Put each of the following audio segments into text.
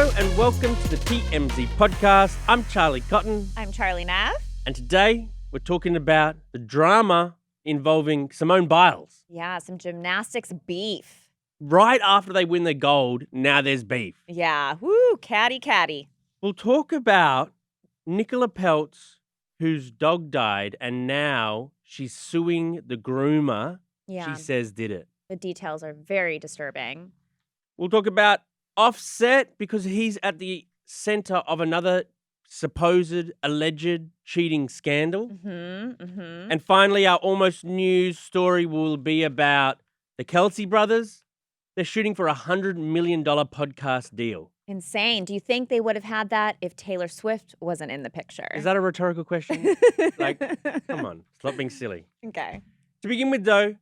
Hello and welcome to the TMZ podcast. I'm Charlie Cotton. I'm Charlie Neff. And today we're talking about the drama involving Simone Biles. Yeah, some gymnastics beef. Right after they win the gold, now there's beef. Yeah, woo, catty. We'll talk about Nicola Peltz, whose dog died, and now she's suing the groomer Yeah, she says did it. the details are very disturbing. We'll talk about Offset because he's at the center of another supposed alleged cheating scandal. And finally, our almost news story will be about the Kelce brothers. They're shooting for $100 million podcast deal. Insane. Do you think they would have had that if Taylor Swift wasn't in the picture? Is that a rhetorical question? Come on, stop being silly. Okay. To begin with, though,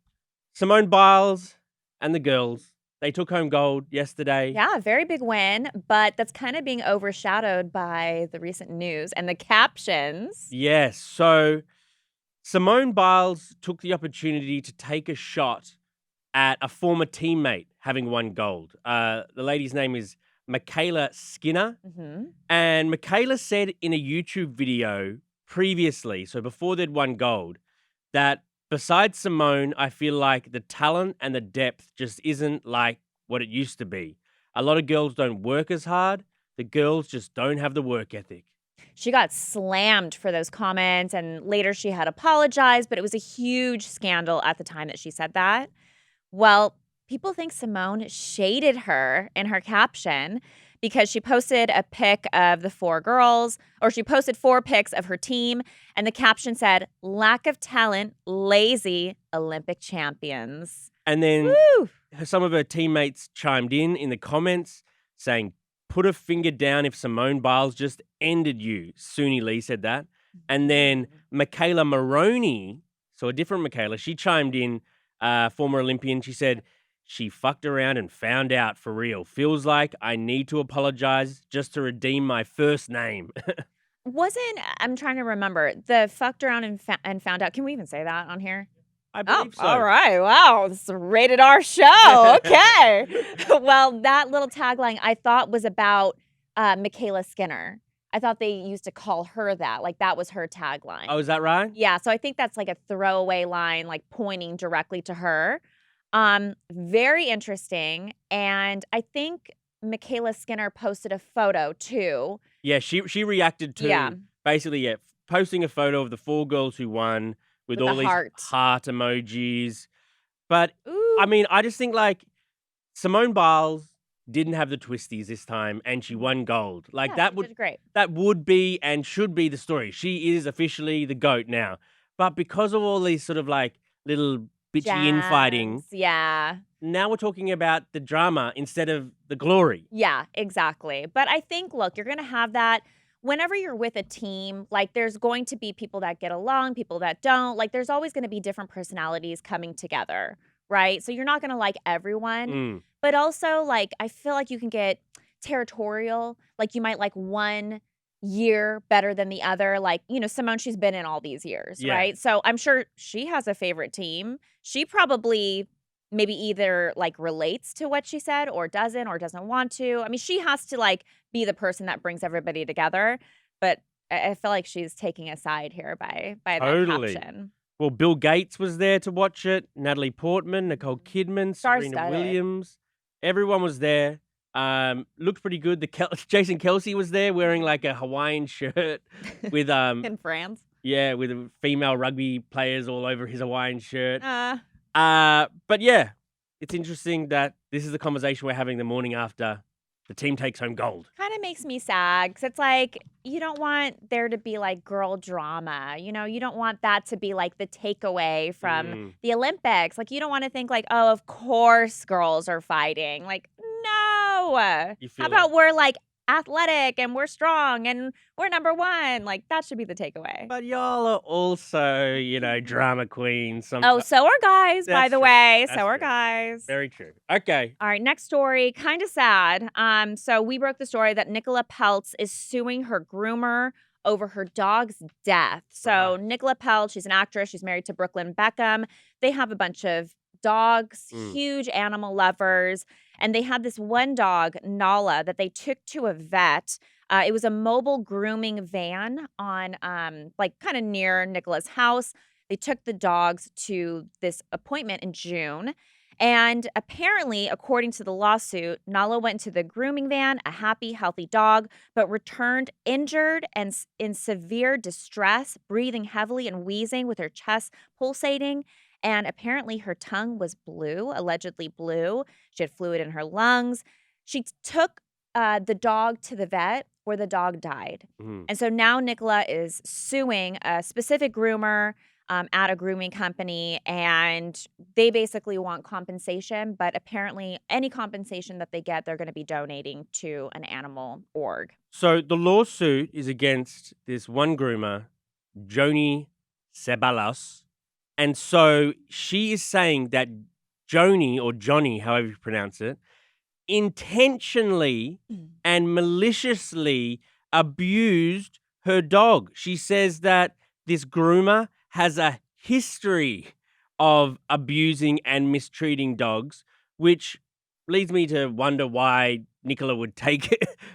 Simone Biles and the girls, they took home gold yesterday. Yeah, very big win, but that's kind of being overshadowed by the recent news and the captions. Yes. So Simone Biles took the opportunity to take a shot at a former teammate having won gold. The lady's name is Michaela Skinner. And Michaela said in a YouTube video previously, so before they'd won gold, that besides Simone, I feel like the talent and the depth just isn't like what it used to be. A lot of girls don't work as hard. The girls just don't have the work ethic. She got slammed for those comments, and later she had apologized, but it was a huge scandal at the time that she said that. Well, people think Simone shaded her in her caption because she posted a pic of the four girls, or she posted 4 pics of her team, and the caption said, "Lack of talent, lazy Olympic champions." And then Woo! some of her teammates chimed in the comments saying, "Put a finger down if Simone Biles just ended you." Suni Lee said that. And then Michaela Maroney, so a different Michaela, she chimed in, former Olympian. She said, "She fucked around and found out for real. Feels like I need to apologize just to redeem my first name." I'm trying to remember, the fucked around and found out. Can we even say that on here? I believe so. All right. Wow. This is a rated R show. Okay. Well, that little tagline I thought was about Michaela Skinner. I thought they used to call her that. Like, that was her tagline. Oh, is that right? Yeah. So I think that's like a throwaway line, like pointing directly to her. Very interesting. And I think Michaela Skinner posted a photo too. Yeah, she reacted to basically posting a photo of the 4 girls who won with all the these heart emojis. But Ooh. I mean, I just think like Simone Biles didn't have the twisties this time and she won gold. Like Yeah, she did great. that would be and should be the story. She is officially the GOAT now. But because of all these sort of like little bitchy infighting, Yeah. now we're talking about the drama instead of the glory. Yeah, exactly. But I think, look, you're going to have that whenever you're with a team. Like, there's going to be people that get along, people that don't. Like, there's always going to be different personalities coming together, right? So you're not going to like everyone. But also, like, I feel like you can get territorial. Like, you might like one year better than the other. Like, you know, Simone, she's been in all these years, right? So I'm sure she has a favorite team. She probably maybe either like relates to what she said or doesn't want to. I mean, she has to like be the person that brings everybody together. But I feel like she's taking a side here by that caption. Well, Bill Gates was there to watch it. Natalie Portman, Nicole Kidman, Serena Williams. Everyone was there. Looked pretty good. Jason Kelce was there wearing like a Hawaiian shirt with In France. Yeah, with female rugby players all over his Hawaiian shirt. But yeah, it's interesting that this is the conversation we're having the morning after the team takes home gold. Kind of makes me sad because it's like you don't want there to be like girl drama. You know, you don't want that to be like the takeaway from the Olympics. Like, you don't want to think like, oh, of course girls are fighting. Like, no. How about we're like athletic and we're strong and we're number 1? Like, that should be the takeaway. But y'all are also, you know, drama queens. Oh, so are guys, by the way. So are guys. Very true. Okay. All right, next story, kind of sad. So we broke the story that Nicola Peltz is suing her groomer over her dog's death. So Nicola Peltz, she's an actress. She's married to Beckham. They have a bunch of dogs, huge animal lovers. And they had this one dog, Nala, that they took to a vet. It was a mobile grooming van on, like, kind of near Nicola's house. They took the dogs to this appointment in June. And apparently, according to the lawsuit, Nala went to the grooming van, a happy, healthy dog, but returned injured and in severe distress, breathing heavily and wheezing with her chest pulsating. And apparently, her tongue was blue, allegedly blue. She had fluid in her lungs. She took the dog to the vet where the dog died. Mhm. And so now Nicola is suing a specific groomer at a grooming company, and they basically want compensation. But apparently, any compensation that they get, they're going to be donating to an animal org. So the lawsuit is against this one groomer, Joni Ceballos. And so she is saying that Joni, or Johnny, however you pronounce it, intentionally and maliciously abused her dog. She says that this groomer has a history of abusing and mistreating dogs, which leads me to wonder why Nicola would take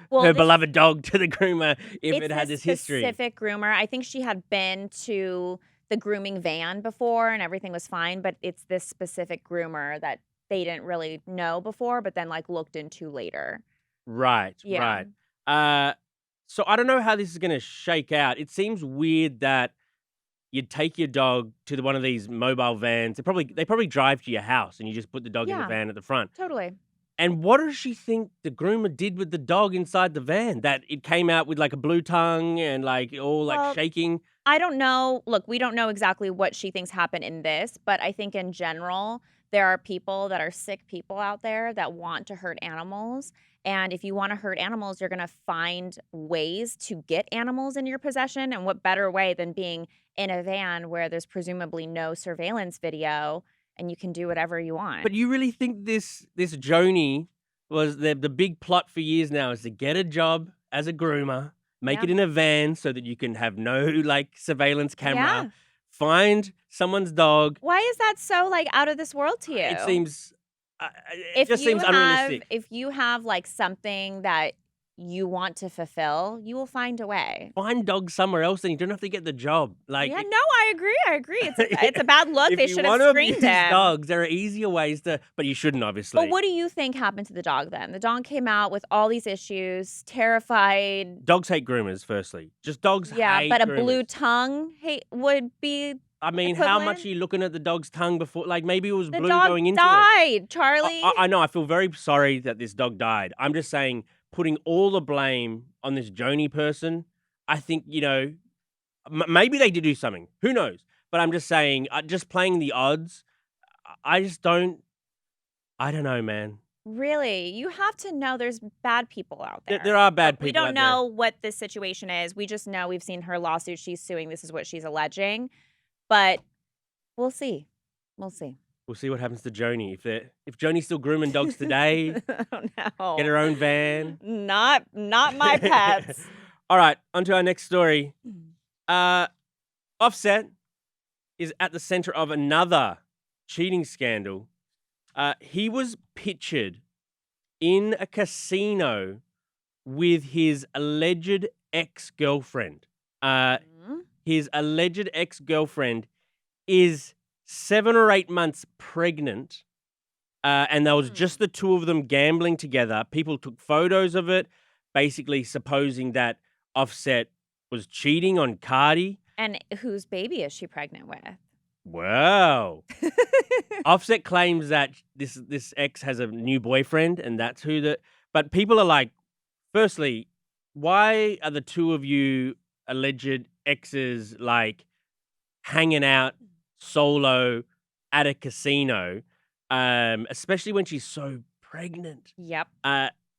Well, her this beloved dog to the groomer if it's it had this this history. specific groomer. I think she had been to the grooming van before and everything was fine, but it's this specific groomer that they didn't really know before, but then, like, looked into later. Right, Yeah. right. So I don't know how this is gonna shake out. It seems weird that you'd take your dog to one of these mobile vans. They probably drive to your house and you just put the dog in the Yeah, van at the front. totally. And what does she think the groomer did with the dog inside the van? That it came out with like a blue tongue and like all like Well, shaking? I don't know. Look, we don't know exactly what she thinks happened in this, but I think in general, there are people that are sick people out there that want to hurt animals. And if you want to hurt animals, you're going to find ways to get animals in your possession. And what better way than being in a van where there's presumably no surveillance video and you can do whatever you want? But you really think this Joni was the big plot for years now is to get a job as a groomer, make Yeah. it in a van so that you can have no like surveillance camera, Yeah. find someone's dog. Why is that so, like, out of this world to you? It seems it If just you seems have unrealistic. if you have, like, something that you want to fulfill, you will find a way. Find dogs somewhere else, then you don't have to get the job. Like, Yeah, no, I agree. It's a bad look. if They you should have want to screened abuse him. dogs, there are easier ways to, but you shouldn't, But obviously. what do you think happened to the dog then? The dog came out with all these issues, terrified. Dogs hate groomers, firstly. Just dogs Yeah, hate but a groomers. blue tongue would be I mean, how much equivalent. are you looking at the dog's tongue before? Like, maybe it was The blue dog going into it. died, Charlie. I know. I feel very sorry that this dog died. I'm just saying, putting all the blame on this Joni person, I think, maybe they did do something. Who knows? But I'm just saying, just playing the odds, I just don't. I don't know, man. Really? You have to know there's bad people out there. There are bad We people don't out there. know what this situation is. We just know we've seen her lawsuit. She's suing. This is what she's alleging. But we'll see. We'll see. We'll see what happens to Joni. If Joni's still grooming dogs today, Oh no. get her own van. Not my pets. All right, on to our next story. Offset is at the center of another cheating scandal. He was pictured in a casino with his alleged ex-girlfriend. His alleged ex-girlfriend is 7 or 8 months pregnant, and there was just the two of them gambling together. People took photos of it, basically supposing that Offset was cheating on Cardi. And whose baby is she pregnant with? Wow. Offset claims that this ex has a new boyfriend, and that's who the. But people are like, firstly, why are the two of you alleged exes like hanging out solo at a casino, especially when she's so pregnant? Yep.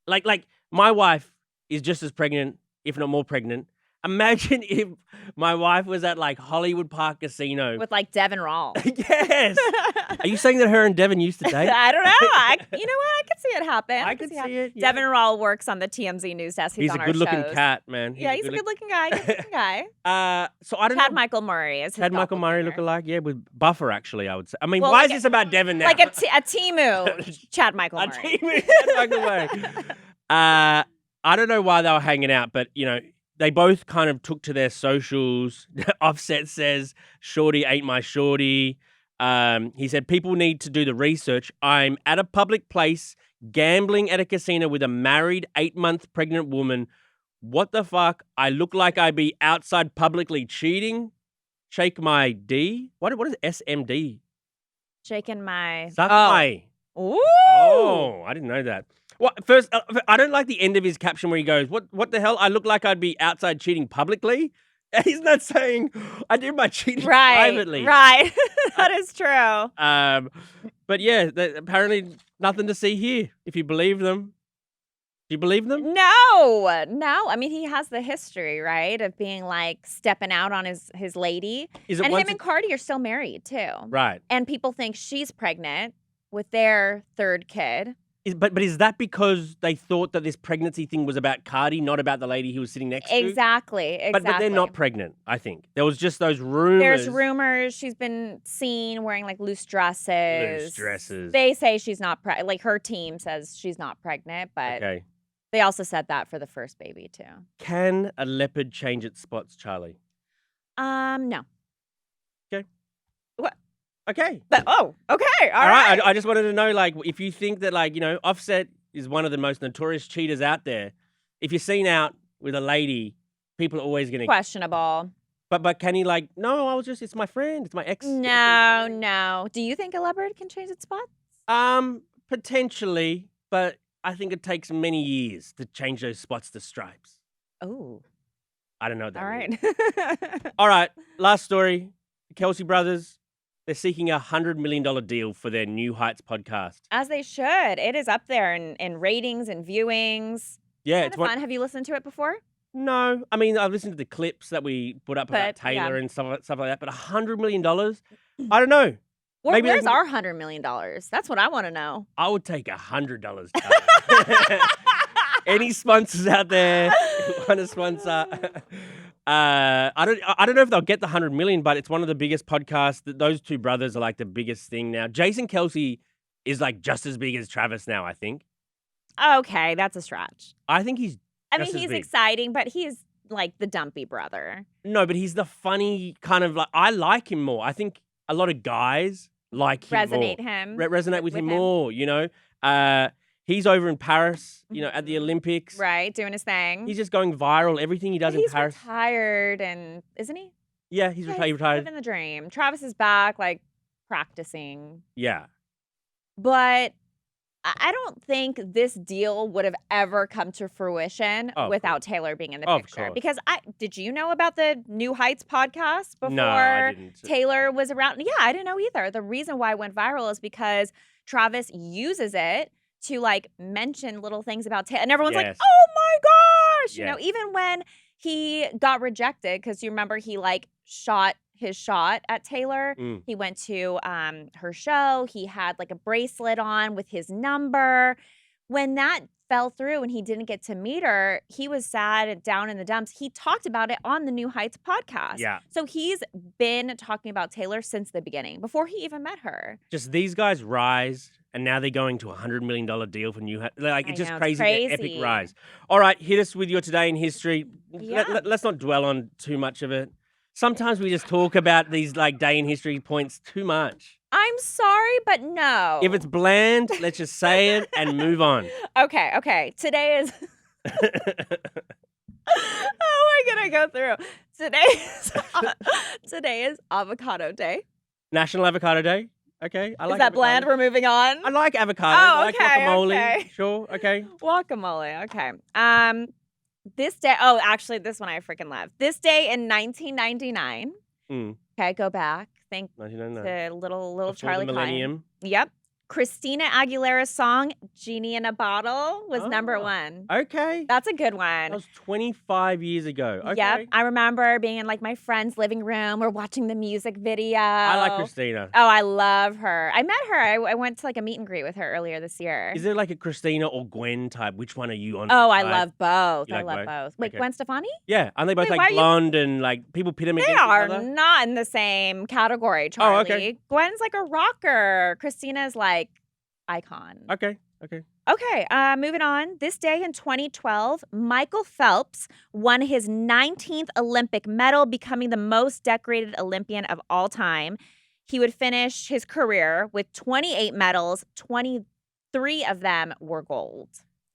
Like my wife is just as pregnant, if not more pregnant. Imagine if my wife was at like Hollywood Park Casino. With like Devin Rawl. Yes. Are you saying that her and Devin used to date? I don't know. You know what? I could see it happen. I could see it. Yeah. Devin Rawl works on the TMZ news desk. He's on a good-looking shows. cat, man. He's a good-looking guy. So I don't know. Chad Michael Murray is his Chad Michael Murray doppelganger. look-alike? Yeah, with Buffer, actually, I would say. I mean, Well, why like is this about Devin now? Like a Timu Chad Michael Murray. Chad Michael Murray. I don't know why they were hanging out, but, you know, they both kind of took to their socials. Offset says, "Shorty ain't my shorty." He said, "People need to do the research. I'm at a public place, gambling at a casino with a married 8-month pregnant woman. What the fuck? I look like I be outside publicly cheating. Shake my D. What is SMD? Shaking my... Suck my... Ooh! Oh, I didn't know that. Well, first, I don't like the end of his caption where he goes, what the hell? I look like I'd be outside cheating publicly? He's not saying I do my cheating privately. Right. That is true. But yeah, apparently nothing to see here, if you believe them. Do you believe them? No. I mean, he has the history, right, of being like stepping out on his lady. And him and Cardi are still married too. Right. And people think she's pregnant with their third kid. But is that because they thought that this pregnancy thing was about Cardi, not about the lady he was sitting next to? Exactly. But they're not pregnant, I think. There was just those rumors. There's rumors she's been seen wearing like loose dresses. They say she's not pregnant. Like her team says she's not pregnant, but they also said that for the first baby too. Can a leopard change its spots, Charlie? No. Okay. What? Okay. Okay. All right. I just wanted to know, like, if you think that, like, you know, Offset is one of the most notorious cheaters out there. If you're seen out with a lady, people are always going to... Questionable. But can he, like, no, it's my friend. It's my ex. No. Do you think a leopard can change its spots? Potentially, but I think it takes many years to change those spots to stripes. Oh. I don't know what that All means. right. All right. Last story. The Kelce brothers. They're seeking a $100 million deal for their New Heights podcast. As they should. It is up there in ratings and viewings. Yeah, it's fun. Have you listened to it before? No. I mean, I've listened to the clips that we put up about Taylor and stuff like that, but $100 million? I don't know. Where's our $100 million? That's what I want to know. I would take $100. Any sponsors out there who want to sponsor? I don't know if they'll get the 100 million, but it's one of the biggest podcasts. Those two brothers are like the biggest thing now. Jason Kelce is like just as big as Travis now, I think. Okay, that's a stretch. I think he's he's exciting, but he's like the dumpy brother. No, but he's the funny kind of like, I like him more. I think a lot of guys like him resonate with him more, you know. He's over in Paris, you know, at the Olympics. Right, doing his thing. He's just going viral. Everything he does in Paris. He's retired, and isn't he? Yeah, he's retired. Living the dream. Travis is back, like, practicing. Yeah. But I don't think this deal would have ever come to fruition without Taylor being in the picture. Because did you know about the New Heights podcast before I didn't. Taylor was around? Yeah, I didn't know either. The reason why it went viral is because Travis uses it to like mention little things about Taylor. And everyone's like, oh my gosh. You know, even when he got rejected, because you remember he like shot his shot at Taylor. He went to her show. He had like a bracelet on with his number. When that fell through and he didn't get to meet her, he was sad and down in the dumps. He talked about it on the New Heights podcast. Yeah. So he's been talking about Taylor since the beginning, before he even met her. Just these guys rise, and now they're going to a $100 million deal for New Heights. Like, it's just crazy. The epic rise. All right, hit us with your today in history. Yeah. Let's not dwell on too much of it. Sometimes we just talk about these like day in history points too much. I'm sorry, but no. If it's bland, let's just say it and move on. Okay. Today is... How am I going to go through? Today is Avocado Day. National Avocado Day? Okay. I like Is that avocado. bland? We're moving on? I like avocado. Oh, I like guacamole. Okay. Sure, okay. Guacamole, okay. This day, actually, this one I freaking love. This day in 1999. Okay, go back. Think 1999. To little Charlie Millennium. Klein. Yep. Christina Aguilera's song, Genie in a Bottle, was number 1. Okay. That's a good That one. was 25 years ago. Okay. Yep. I remember being in like my friend's living room. We're watching the music video. I like Christina. Oh, I love her. I met her. I went to like a meet and greet with her earlier this year. Is there like a Christina or Gwen type? Which one are you on? Oh, I love both. You I like love both? both. Wait, Okay. Gwen Stefani? Yeah. Aren't they both Wait, why like are you- blonde and like people pit them They against each are other? not in the same category, Charlie. Oh, okay. Gwen's like a rocker. Christina's like icon. Okay. Okay, moving on. This day in 2012, Michael Phelps won his 19th Olympic medal, becoming the most decorated Olympian of all time. He would finish his career with 28 medals. 23 of them were gold.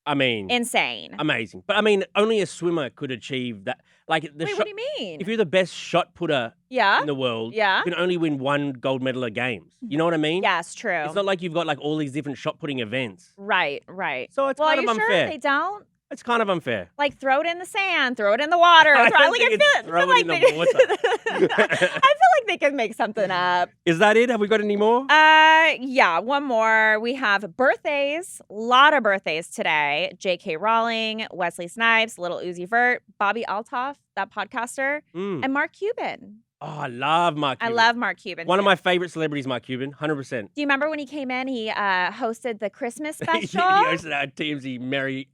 I mean, Insane. amazing. But I mean, only a swimmer could achieve that. Like the Wait, shot, what do you mean? if you're the best shot putter Yeah? in the world, Yeah? you can only win 1 gold medal at games. You know what I mean? Yes, true. It's not like you've got like all these different shot putting events. Right. So it's Well, are kind you of sure unfair. they don't? It's kind of unfair. Like, throw it in the sand, throw it in the water. I don't like, think it's throw it in the water. I feel like they could make something up. Is that it? Have we got any more? Yeah, one more. We have birthdays. A lot of birthdays today. J.K. Rowling, Wesley Snipes, Little Uzi Vert, Bobby Altoff, that podcaster, and Mark Cuban. Oh, I love Mark Cuban. I love Mark Cuban. One of too. my favorite celebrities, Mark Cuban, 100%. Do you remember when he came in? He hosted the Christmas He special. hosted our TMZ Merry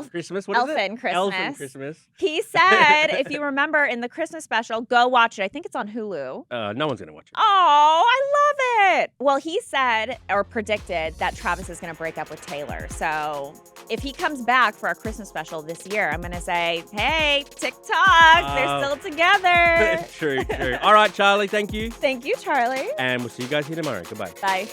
Christmas. What is it? Elfin Christmas. Elfin Christmas. He said, if you remember in the Christmas special, go watch it. I think it's on Hulu. No one's going to watch it. Oh, I love it. Well, he said or predicted that Travis is going to break up with Taylor. So if he comes back for our Christmas special this year, I'm going to say, hey, TikTok, they're still together. True. All right, Charlie, thank you. Thank you, Charlie. And we'll see you guys here tomorrow. Goodbye. Bye.